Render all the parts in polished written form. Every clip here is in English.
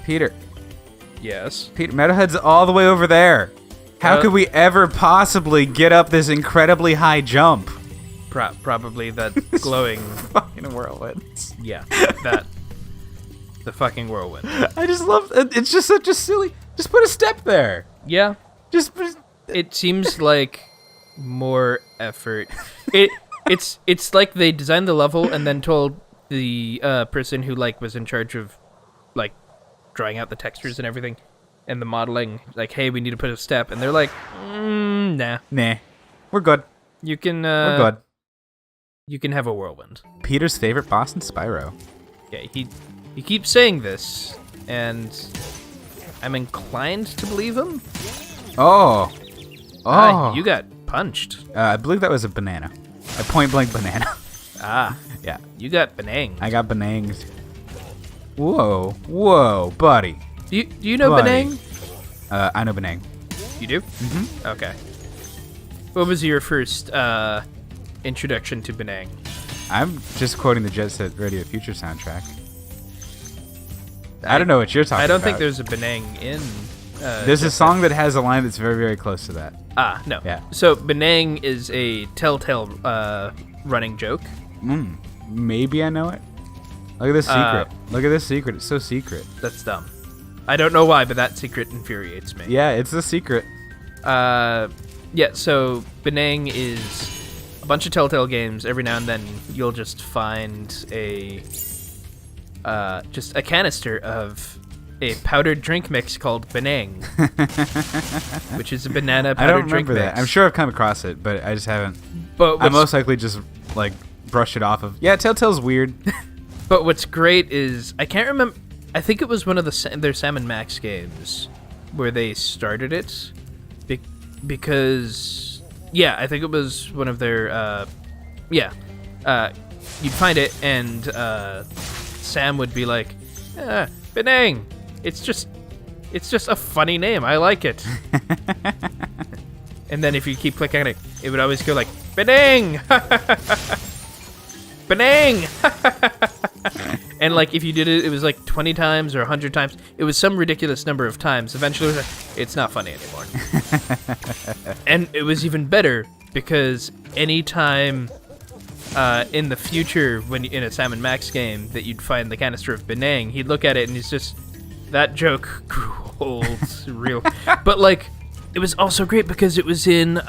Peter. Yes. Peter, Meadowhead's all the way over there. How could we ever possibly get up this incredibly high jump? Probably that glowing Fucking whirlwinds. Yeah, the fucking whirlwind. I just love it. It's just such a silly. Just put a step there. Yeah. Just It seems like more effort. It's like they designed the level and then told the person who was in charge of drawing out the textures and everything and the modeling, hey, we need to put a step, and they're like, nah, we're good. You can we're good. You can have a whirlwind. Peter's favorite boss in Spyro. Yeah, he keeps saying this, and I'm inclined to believe him. Oh. You got punched. I believe that was a banana. A point-blank banana. Yeah. You got bananged. I got bananged. Whoa, buddy. Do you know Banang? I know Banang. You do? Mm-hmm. Okay. What was your first introduction to Banang? I'm just quoting the Jet Set Radio Future soundtrack. I don't know what you're talking about. I don't think there's a Banang in... there's a song that has a line that's very, very close to that. No. Yeah. So Banang is a Telltale running joke. Maybe I know it. Look at this secret. Look at this secret. It's so secret. That's dumb. I don't know why, but that secret infuriates me. Yeah, it's the secret. Yeah, so Banang is a bunch of Telltale games. Every now and then you'll just find just a canister of a powdered drink mix called Banang, which is a banana powdered drink mix. That. I'm sure I've come across it, but I just haven't. But I most likely just brush it off of. Yeah, Telltale's weird. But what's great is I can't remember. I think it was one of their Sam & Max games where they started it, because I think it was one of their you'd find it and Sam would be like, Banang. It's just a funny name. I like it. And then if you keep clicking on it, it would always go like, Banang! Banang! And if you did it, it was 20 times or 100 times. It was some ridiculous number of times. Eventually, it was it's not funny anymore. And it was even better because anytime in the future, when in a Sam & Max game, that you'd find the canister of Banang, he'd look at it and he's just, that joke grew old, real. But it was also great because it was in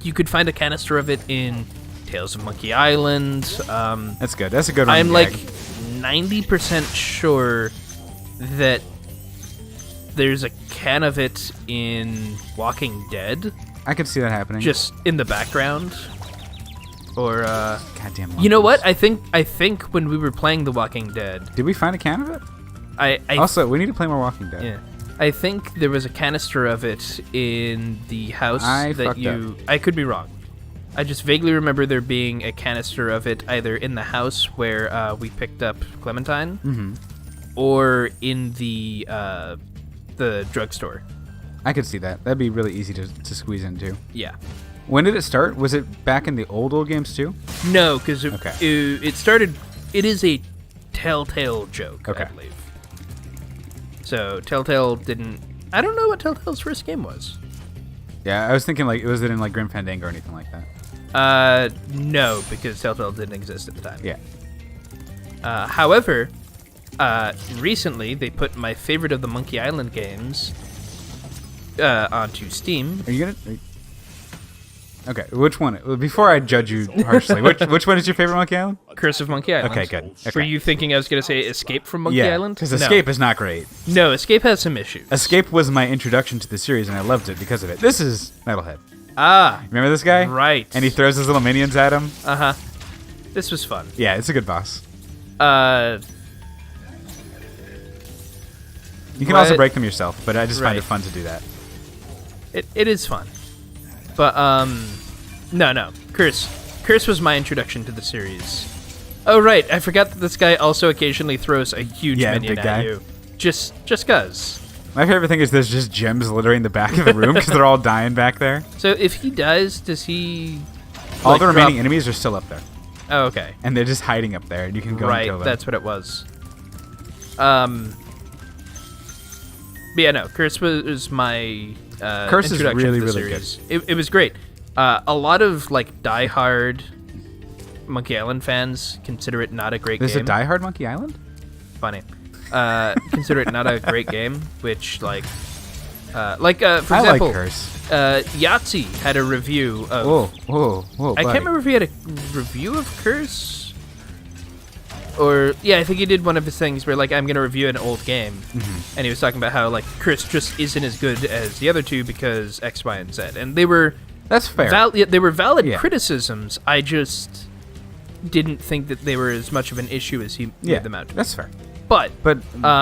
you could find a canister of it in Tales of Monkey Island. That's good. That's a good one. I'm 90% sure that there's a can of it in Walking Dead. I could see that happening. Just in the background. Or goddamn. You know what? I think when we were playing The Walking Dead, did we find a can of it? Also, we need to play more Walking Dead. Yeah. I think there was a canister of it in the house I could be wrong. I just vaguely remember there being a canister of it either in the house where we picked up Clementine, or in the drugstore. I could see that. That'd be really easy to squeeze into. Yeah. When did it start? Was it back in the old games too? No, because it started. It is a Telltale joke, I believe. So Telltale didn't. I don't know what Telltale's first game was. Yeah, I was thinking was it in Grim Fandango or anything like that? No, because Telltale didn't exist at the time. Yeah. However, recently they put my favorite of the Monkey Island games onto Steam. Are you gonna? Okay, which one? Before I judge you harshly, which one is your favorite Monkey Island? Curse of Monkey Island. Okay, good. Okay. Were you thinking I was going to say Escape from Monkey Island? Because Escape is not great. No, Escape has some issues. Escape was my introduction to the series, and I loved it because of it. This is Metalhead. Remember this guy? Right. And he throws his little minions at him? Uh-huh. This was fun. Yeah, it's a good boss. You can also break them yourself, but I just find it fun to do that. It is fun. But, no. Curse was my introduction to the series. Oh, right. I forgot that this guy also occasionally throws a huge minion at you. Just 'cause. My favorite thing is there's just gems littering the back of the room because they're all dying back there. So if he dies, does he... All the remaining enemies are still up there. Oh, okay. And they're just hiding up there, and you can go and kill them. Right, that's what it was. But yeah, no, Curse was my Curse is introduction really, to the really series. It was great. A lot of like diehard Monkey Island fans consider it not a great There's game. a Die Hard Monkey Island? Funny. Consider it not a great game, which for I example, like Curse. Yahtzee had a review of. Whoa, I buddy. can't remember if he had a review of Curse. Or yeah, I think he did one of his things where like I'm gonna review an old game, and he was talking about how like Curse just isn't as good as the other two because X, Y, and Z, and they were That's fair. they were valid Yeah. criticisms. I just didn't think that they were as much of an issue as he Yeah, made them out to be. that's fair. But But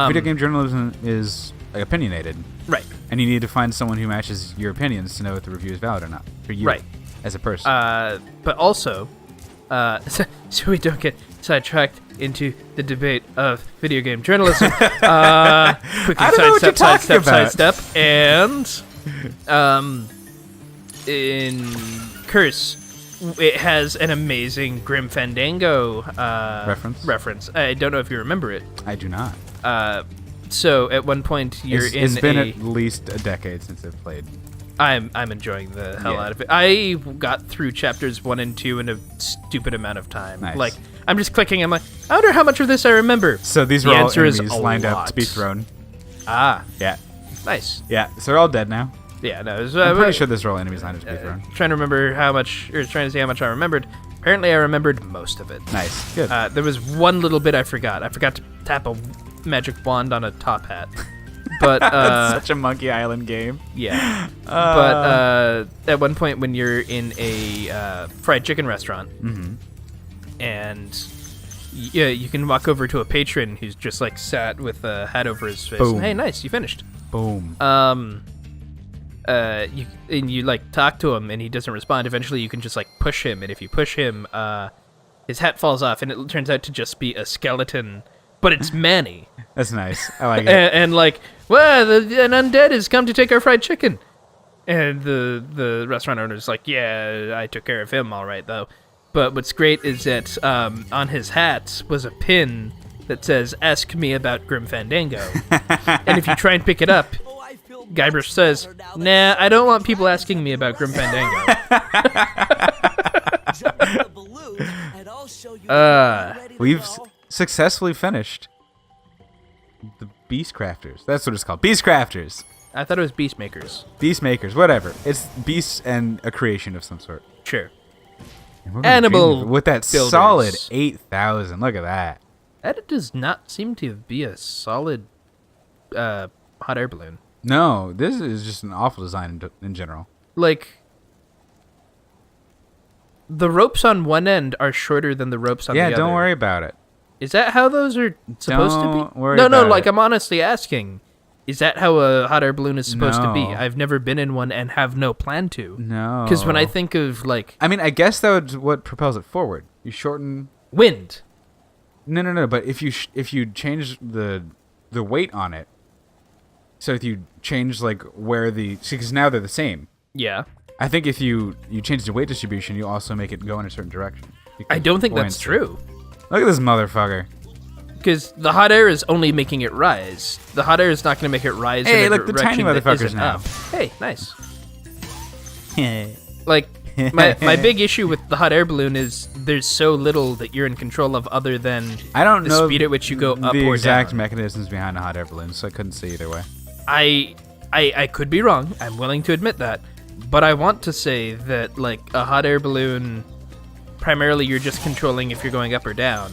video game journalism is like, opinionated, right, and you need to find someone who matches your opinions to know if the review is valid or not for you, Right. as a person. but also, so we don't get sidetracked into the debate of video game journalism. Quickly I don't know what you're talking sidestep, and in Curse, it has an amazing Grim Fandango reference. I don't know if you remember it. I do not. So at one point you're It's been at least a decade since I've played. I'm enjoying the hell out of it. I got through chapters 1 and 2 in a stupid amount of time. Nice. Like I'm just clicking. I'm like, I wonder how much of this I remember. So these The are all answer is enemies a lined up lot. to be thrown. Ah, Yeah. nice. Yeah, so they're all dead now. Yeah, no. I'm pretty sure those are all enemies lined up to be thrown. Trying to remember how much, or trying to see how much I remembered. Apparently, I remembered most of it. Nice. Good. There was one little bit I forgot. I forgot to tap a magic wand on a top hat. But That's such a Monkey Island game. yeah. But at one point, when you're in a fried chicken restaurant, and yeah, you can walk over to a patron who's just like sat with a hat over his face. Boom. Hey, nice, you finished. Boom. You like talk to him and he doesn't respond. Eventually, you can just like push him, and if you push him, his hat falls off, and it turns out to just be a skeleton, but it's Manny. That's nice. I like it. And like, well, an undead has come to take our fried chicken, and the restaurant owner's like, yeah, I took care of him, all right though. But what's great is that on his hat was a pin that says, "Ask me about Grim Fandango," and if you try and pick it up, Guybrush says, "Nah, I don't want people asking me about Grim Fandango." We've successfully finished the Beast Crafters. That's what it's called. Beast Crafters. I thought it was Beast Makers. Beast Makers. Whatever. It's beasts and a creation of some sort. Sure. And we're gonna Animal dream with that builders. solid 8,000. Look at that. That does not seem to be a solid hot air balloon. No, this is just an awful design in general. Like, the ropes on one end are shorter than the ropes on the other. Yeah, don't worry about it. Is that how those are supposed to Don't be? worry No, about like it. I'm honestly asking. Is that how a hot air balloon is supposed to be? No. I've never been in one and have no plan to. No. Because when I think of, like, I mean, I guess that would what propels it forward. You shorten. wind. No. But if you change the weight on it, so if you change like where because now they're the same. Yeah. I think if you change the weight distribution, you also make it go in a certain direction. I don't think that's Buoyancy. true. Look at this motherfucker. Because the hot air is only making it rise. The hot air is not going to make it rise Hey, in a look, the tiny direction that motherfuckers isn't now. up. Hey, nice. Like, my big issue with the hot air balloon is there's so little that you're in control of other than I don't the know speed at which you go up the or exact down. mechanisms behind a hot air balloon, so I couldn't say either way. I could be wrong. I'm willing to admit that. But I want to say that, like, a hot air balloon, primarily you're just controlling if you're going up or down.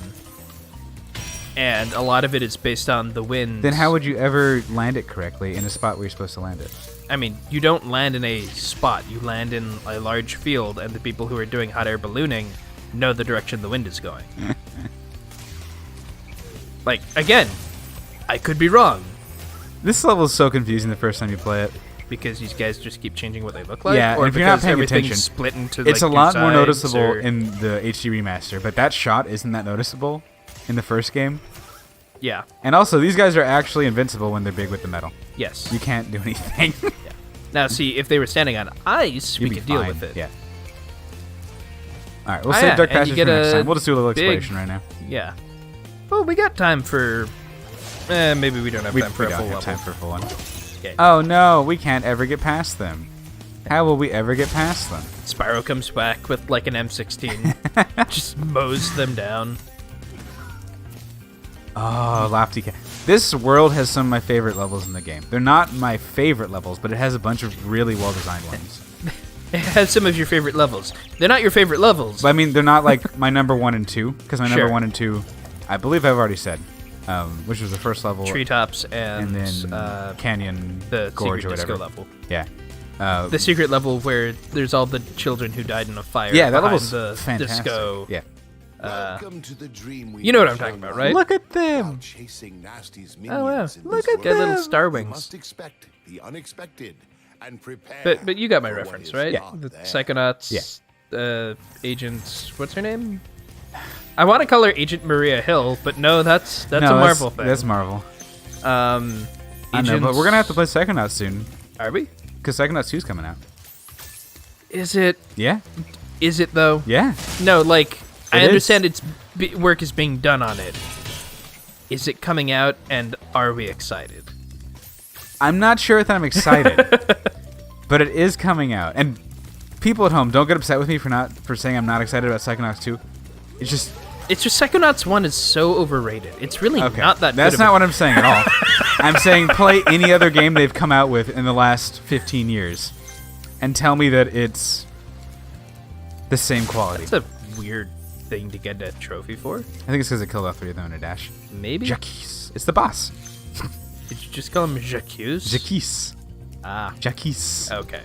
And a lot of it is based on the wind. Then how would you ever land it correctly in a spot where you're supposed to land it? I mean, you don't land in a spot. You land in a large field, and the people who are doing hot air ballooning know the direction the wind is going. Like, again, I could be wrong. This level is so confusing the first time you play it. Because these guys just keep changing what they look like? Yeah, or and if you're not because paying everything's attention, split into, It's like, a lot two more sides, noticeable or- in the HD remaster, but that shot isn't that noticeable in the first game. Yeah. And also, these guys are actually invincible when they're big with the metal. Yes. You can't do anything. Now, see, if they were standing on ice, we You'd be could deal fine. with it. Yeah. All right, we'll Ah, save yeah, Dark and you Passage for get next a time. We'll just do a little big- exploration right now. Yeah. Well, we got time for... maybe we don't have We time for don't a full have level. time for a full one. game. Oh no, we can't ever get past them. How will we ever get past them? Spyro comes back with like an M16, just mows them down. Oh, Lofty Cat. This world has some of my favorite levels in the game. They're not my favorite levels, but it has a bunch of really well-designed ones. It has some of your favorite levels. They're not your favorite levels. But I mean, they're not like my number 1 and 2, because my Sure. number 1 and 2, I believe I've already said, which was the first level. Treetops and then Canyon the Gorge secret or whatever. disco level. Yeah. The secret level where there's all the children who died in a fire. Yeah, that behind level's the fantastic. disco. Yeah. Welcome to the dream we You know what I'm talking about, right? Look at them. chasing Nasty's Oh wow! minions in Look this at that little world. star You wings. must expect the unexpected and prepare. But you got my for what reference, is right? not The there. Psychonauts, Agent, what's her name? I want to call her Agent Maria Hill, but no, that's a Marvel thing. That's Marvel. I know, Agents, but we're gonna have to play Psychonauts soon, Are we? because Psychonauts 2's coming out. Is it? Yeah. Is it though? Yeah. No, like I It is. understand its work is being done on it. Is it coming out, and are we excited? I'm not sure that I'm excited, but it is coming out. And people at home, don't get upset with me for saying I'm not excited about Psychonauts 2. It's just Psychonauts 1 is so overrated. It's really okay. not that That's good. not what I'm saying at all. I'm saying play any other game they've come out with in the last 15 years, and tell me that it's the same quality. It's a weird thing to get a trophy for. I think it's because it killed all 3 of them in a dash. Maybe. Jacques. It's the boss. Did you just call him Jacques? Jacques. Ah, Jacques. okay.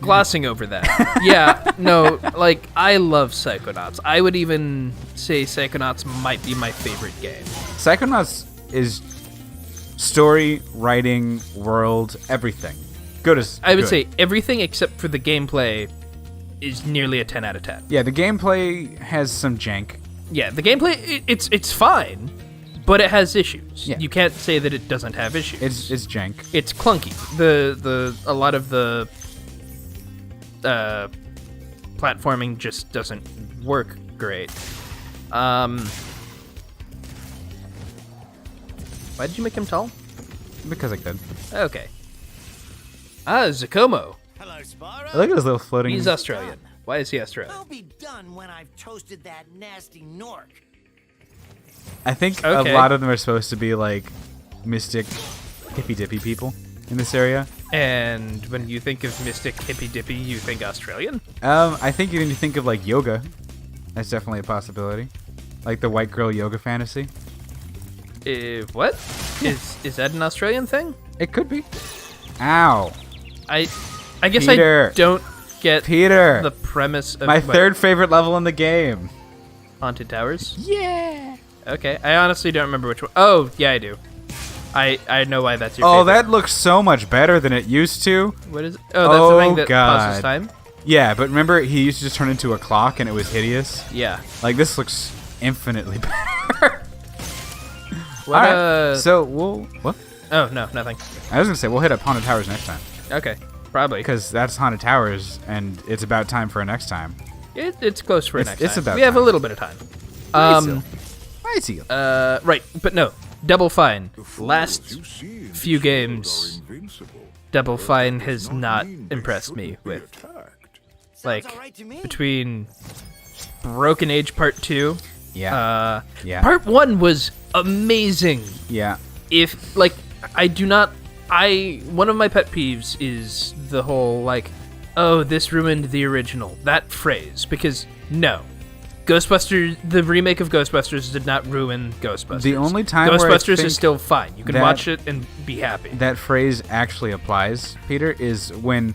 Glossing over that. Yeah, no, like, I love Psychonauts. I would even say Psychonauts might be my favorite game. Psychonauts is story, writing, world, everything. Good as I would good. say everything except for the gameplay is nearly a 10 out of 10. Yeah, the gameplay has some jank. Yeah, the gameplay, it's fine, but it has issues. Yeah. You can't say that it doesn't have issues. It's jank. It's clunky. A lot of the platforming just doesn't work great. Why did you make him tall? Because I could. Okay. Zakomo. Hello, Spyro. Look at his little floating. He's Australian. Why is he Australian? I'll be done when I've toasted that nasty Nork. I think Okay. a lot of them are supposed to be like mystic, hippy dippy people in this area. And when you think of Mystic Hippy Dippy, you think Australian? I think when you think of like yoga, that's definitely a possibility. Like the white girl yoga fantasy. What? Is that an Australian thing? It could be. Ow. I guess Peter. I don't get Peter. the premise of My what, third favorite level in the game. Haunted Towers. Yeah. Okay, I honestly don't remember which one. Oh, yeah, I do. I know why that's your Oh, favorite. that looks so much better than it used to. What is it? Oh, that's the thing Oh, that God. pauses time? Yeah, but remember he used to just turn into a clock and it was hideous? Yeah. Like this looks infinitely better. What, Alright, so we'll... What? Oh, no, nothing. I was going to say, we'll hit up Haunted Towers next time. Okay, probably. Because that's Haunted Towers, and it's about time for a next time. It's close for It's- next it's time. about We have a time. little bit of time. I see. Right, but no. Double Fine. Last few games, Double Fine has not impressed me with. Like, all right to me. between Broken Age Part 2, Yeah. Yeah. Part 1 was amazing. Yeah. If, like, one of my pet peeves is the whole, like, oh, this ruined the original. That phrase. Because, no. Ghostbusters, the remake of Ghostbusters did not ruin Ghostbusters. The only time where I Ghostbusters think is still fine. You can that- watch it and be happy. That phrase actually applies, Peter, is when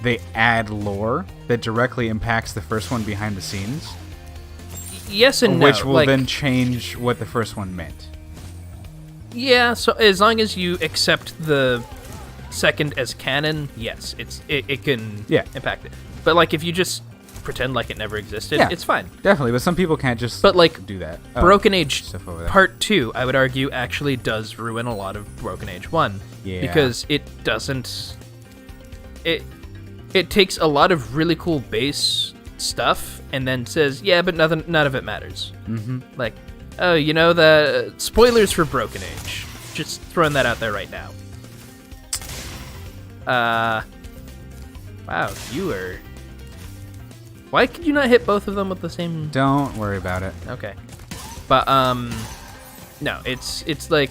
they add lore that directly impacts the first one behind the scenes, Yes and no. which will like, then change what the first one meant. yeah, so as long as you accept the second as canon, yes, it can Yeah. impact it. But like if you just pretend like it never existed, Yeah. it's fine. Definitely, but some people can't just But like do that. Broken Age stuff over there. Part 2, I would argue, actually does ruin a lot of Broken Age 1. Yeah. Because it doesn't... It takes a lot of really cool base stuff and then says, yeah, but none of it matters. Mm-hmm. Like, oh, you know, the spoilers for Broken Age. Just throwing that out there right now. Wow, you are... Why could you not hit both of them with the same... Don't worry about it. Okay. But, no, it's like...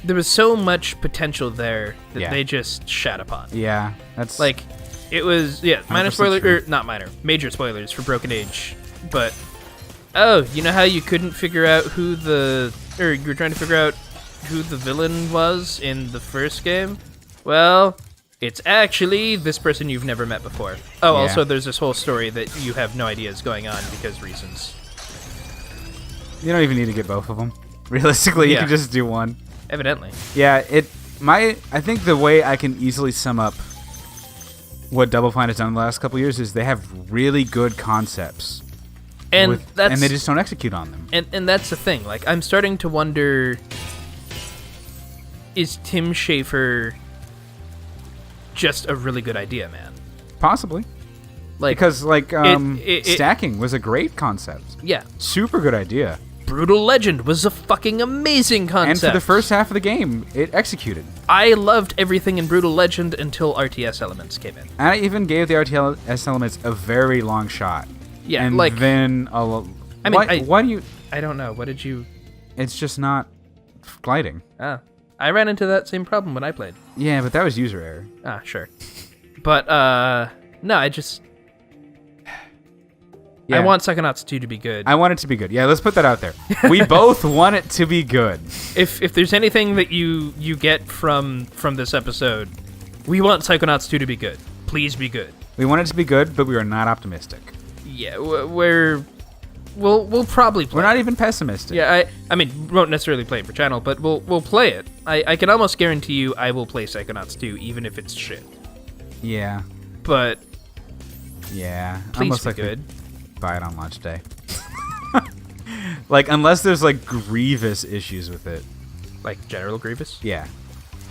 There was so much potential there that they just shat upon. Yeah, that's... Like, it was, minor 100% spoiler, true. or not minor, major spoilers for Broken Age. But, oh, you know how you couldn't figure out who or you were trying to figure out who the villain was in the first game? Well, it's actually this person you've never met before. Oh, Yeah. also there's this whole story that you have no idea is going on because reasons. You don't even need to get both of them. Realistically, you Yeah. can just do one. Evidently. Yeah, I think the way I can easily sum up what Double Fine has done in the last couple years is they have really good concepts. And that's... and they just don't execute on them. And that's the thing. Like, I'm starting to wonder, is Tim Schafer just a really good idea, man? Possibly. Like, Because, it- stacking was a great concept. yeah, Super good idea. Brutal Legend was a fucking amazing concept. And for the first half of the game, it executed. I loved everything in Brutal Legend until RTS elements came in. And I even gave the RTS elements a very long shot. Yeah, and like... then I mean, why do you... I don't know. What did you... It's just not gliding. I ran into that same problem when I played. Yeah, but that was user error. Sure. But, no, I just... Yeah. I want Psychonauts 2 to be good. I want it to be good. Yeah, let's put that out there. We both want it to be good. If there's anything that you get from this episode, we want Psychonauts 2 to be good. Please be good. We want it to be good, but we are not optimistic. Yeah, we'll probably play. We're not even pessimistic. Yeah, I mean, we won't necessarily play it for channel, but we'll play it. I can almost guarantee you I will play Psychonauts 2, even if it's shit. Yeah. But Yeah. please Almost be like we good. buy it on launch day. Like, unless there's grievous issues with it. Like General Grievous? Yeah.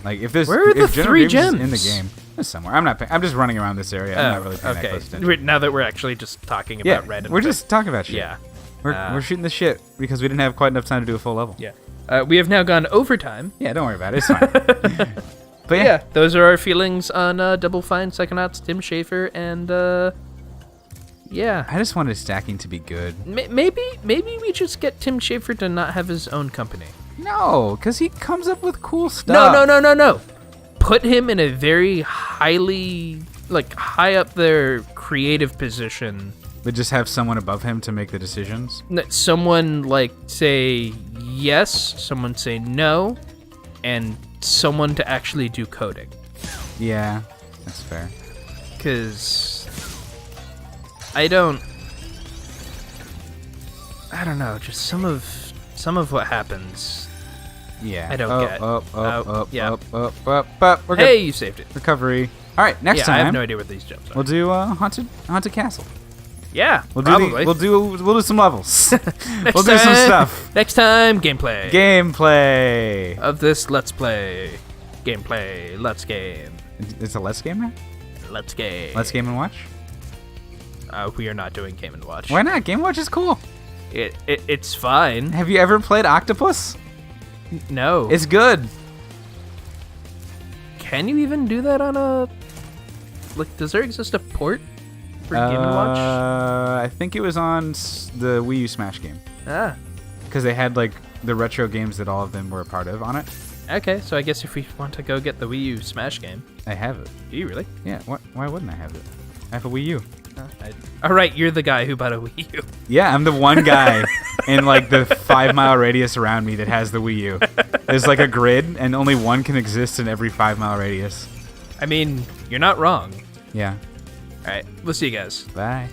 Like if there's Where are the if General 3 Grievous is in the gems? game, it's somewhere. I'm just running around this area. I'm not really paying that close attention. Wait, now that we're actually just talking Yeah, about random we're things. just talking about shit. Yeah. We're shooting the shit because we didn't have quite enough time to do a full level. Yeah. We have now gone overtime. Yeah, don't worry about it. It's fine. But yeah, Those are our feelings on Double Fine, Psychonauts, Tim Schafer, and yeah. I just wanted stacking to be good. Maybe we just get Tim Schafer to not have his own company. No, because he comes up with cool stuff. No. Put him in a very highly, high up there creative position. But just have someone above him to make the decisions. Someone, say yes, someone say no, and someone to actually do coding. Yeah, that's fair. Because I don't know, just some of what happens. Yeah. I don't get. Yeah. Up. We're good. Hey, you saved it. Recovery. All right, next Yeah, time I have no idea what these jumps are. we'll do haunted castle. Yeah, We'll probably. do some levels. Next we'll do some time- stuff. Next time, gameplay. Gameplay. Of this Let's Play. Gameplay. Let's game. It's a let's game now. Let's game. Let's game and watch. We are not doing Game & Watch. Why not? Game watch is cool. It's fine. Have you ever played Octopus? No. It's good. Can you even do that on a... does there exist a port for Game & Watch? I think it was on the Wii U Smash game. Because they had the retro games that all of them were a part of on it. Okay, so I guess if we want to go get the Wii U Smash game. I have it. Do you really? Yeah. Why wouldn't I have it? I have a Wii U. All right, you're the guy who bought a Wii U. Yeah, I'm the one guy in the 5 mile radius around me that has the Wii U. There's a grid, and only one can exist in every 5 mile radius. I mean, you're not wrong. Yeah. All right, we'll see you guys. Bye.